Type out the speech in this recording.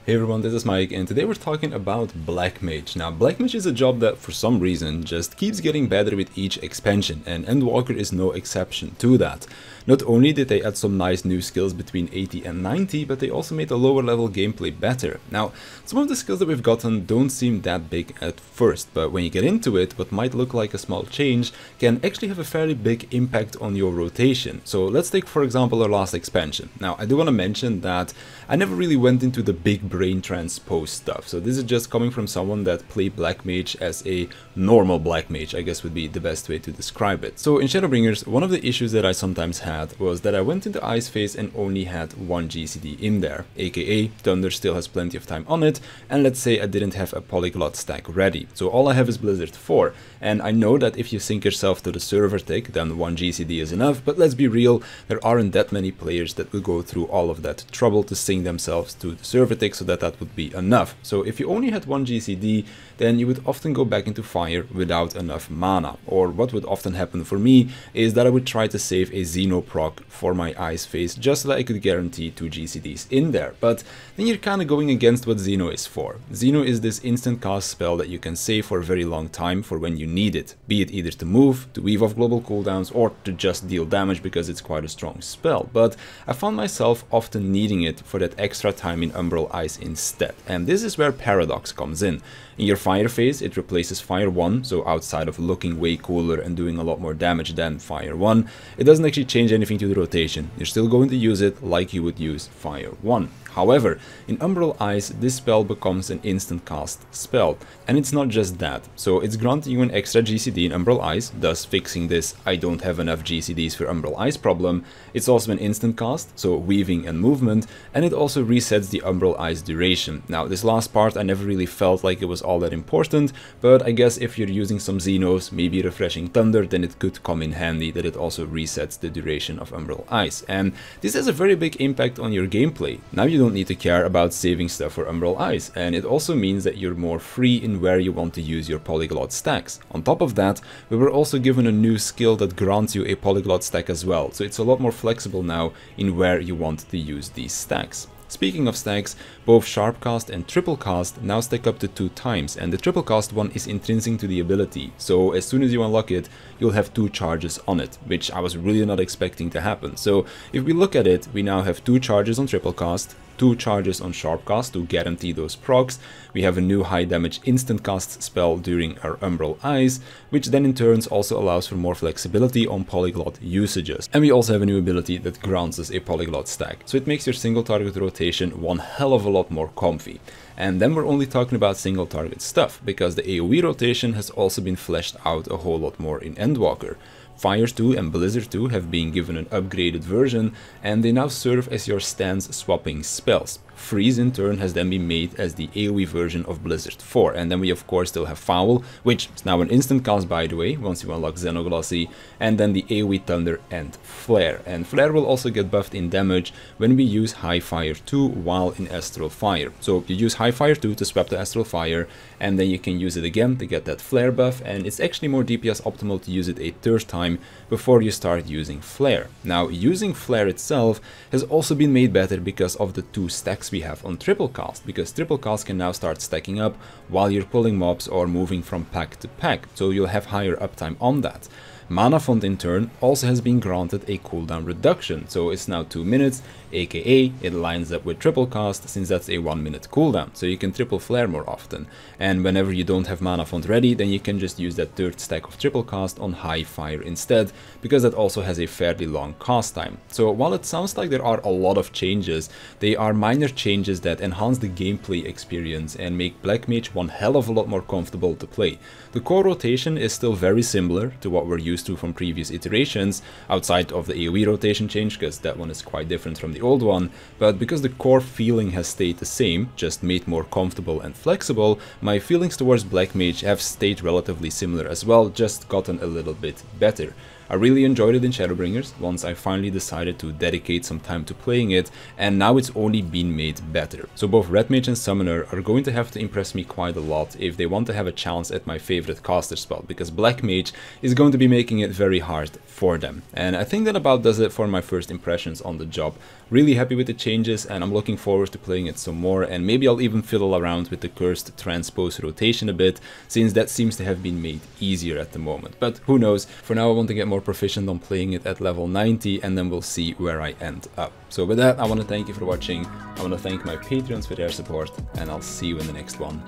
Hey everyone, this is Mike, and today we're talking about Black Mage. Now, Black Mage is a job that for some reason just keeps getting better with each expansion, and Endwalker is no exception to that. Not only did they add some nice new skills between 80 and 90, but they also made the lower level gameplay better. Now, some of the skills that we've gotten don't seem that big at first, but when you get into it, what might look like a small change can actually have a fairly big impact on your rotation. So let's take for example our last expansion. Now, I do want to mention that I never really went into the big brain transpose stuff, so this is just coming from someone that played Black Mage as a normal Black Mage, I guess would be the best way to describe it. So in Shadowbringers, one of the issues that I sometimes had was that I went into Ice Phase and only had one GCD in there, aka Thunder still has plenty of time on it, and let's say I didn't have a Polyglot stack ready, so all I have is Blizzard 4, and I know that if you sync yourself to the server tick, then one GCD is enough, but let's be real, there aren't that many players that will go through all of that trouble to sync themselves to the server tick so that would be enough. So if you only had one GCD, then you would often go back into Fire without enough mana, or what would often happen for me is that I would try to save a Xeno proc for my Ice Phase just so that I could guarantee 2 GCDs in there, but then you're kind of going against what Xeno is for. Xeno is this instant cast spell that you can save for a very long time for when you need it, be it either to move, to weave off global cooldowns, or to just deal damage because it's quite a strong spell, but I found myself often needing it for that extra time in Umbral Ice instead, and this is where Paradox comes in. In your Fire phase, it replaces Fire 1, so outside of looking way cooler and doing a lot more damage than Fire 1, it doesn't actually change anything to the rotation. You're still going to use it like you would use Fire 1. However, in Umbral Ice, this spell becomes an instant cast spell, and it's not just that. So it's granting you an extra GCD in Umbral Ice, thus fixing this I don't have enough GCDs for Umbral Ice problem. It's also an instant cast, so weaving and movement, and it also resets the Umbral Ice duration. Now, this last part I never really felt like it was all that important, but I guess if you're using some Xenos, maybe refreshing Thunder, then it could come in handy that it also resets the duration of Umbral Ice. And this has a very big impact on your gameplay. Now you don't need to care about saving stuff for Umbral Ice, and it also means that you're more free in where you want to use your Polyglot stacks. On top of that, we were also given a new skill that grants you a Polyglot stack as well, so it's a lot more flexible now in where you want to use these stacks. Speaking of stacks, both Sharpcast and Triplecast now stack up to 2 times, and the Triplecast one is intrinsic to the ability, so as soon as you unlock it, you'll have 2 charges on it, which I was really not expecting to happen. So if we look at it, we now have 2 charges on Triplecast, 2 charges on Sharpcast to guarantee those procs. We have a new high damage instant cast spell during our Umbral Ice, which then in turns also allows for more flexibility on Polyglot usages. And we also have a new ability that grants us a Polyglot stack, so it makes your single target rotation one hell of a lot more comfy. And then we're only talking about single target stuff, because the AoE rotation has also been fleshed out a whole lot more in Endwalker. Fire 2 and Blizzard 2 have been given an upgraded version, and they now serve as your stance swapping spells. Freeze in turn has then been made as the AoE version of Blizzard 4, and then we of course still have Foul, which is now an instant cast by the way, once you unlock Xenoglossy, and then the AoE Thunder and Flare. And Flare will also get buffed in damage when we use High Fire 2 while in Astral Fire. So you use High Fire 2 to swap the Astral Fire, and then you can use it again to get that Flare buff, and it's actually more DPS optimal to use it a 3rd time before you start using Flare. Now, using Flare itself has also been made better because of the 2 stacks we have on Triplecast, because Triplecast can now start stacking up while you're pulling mobs or moving from pack to pack, so you'll have higher uptime on that. Mana Font in turn also has been granted a cooldown reduction, so it's now 2 minutes, aka it lines up with Triplecast since that's a 1 minute cooldown, so you can triple flare more often. And whenever you don't have Mana Font ready, then you can just use that 3rd stack of Triplecast on High Fire instead, because that also has a fairly long cast time. So while it sounds like there are a lot of changes, they are minor changes that enhance the gameplay experience and make Black Mage one hell of a lot more comfortable to play. The core rotation is still very similar to what we're used to from previous iterations, outside of the AoE rotation change, because that one is quite different from the old one, but because the core feeling has stayed the same, just made more comfortable and flexible, my feelings towards Black Mage have stayed relatively similar as well, just gotten a little bit better. I really enjoyed it in Shadowbringers once I finally decided to dedicate some time to playing it, and now it's only been made better. So both Red Mage and Summoner are going to have to impress me quite a lot if they want to have a chance at my favorite caster spell, because Black Mage is going to be making it very hard for them. And I think that about does it for my first impressions on the job. Really happy with the changes, and I'm looking forward to playing it some more, and maybe I'll even fiddle around with the cursed transpose rotation a bit, since that seems to have been made easier at the moment. But who knows, for now I want to get more proficient on playing it at level 90, and then we'll see where I end up. So with that, I want to thank you for watching, I want to thank my Patreons for their support, and I'll see you in the next one.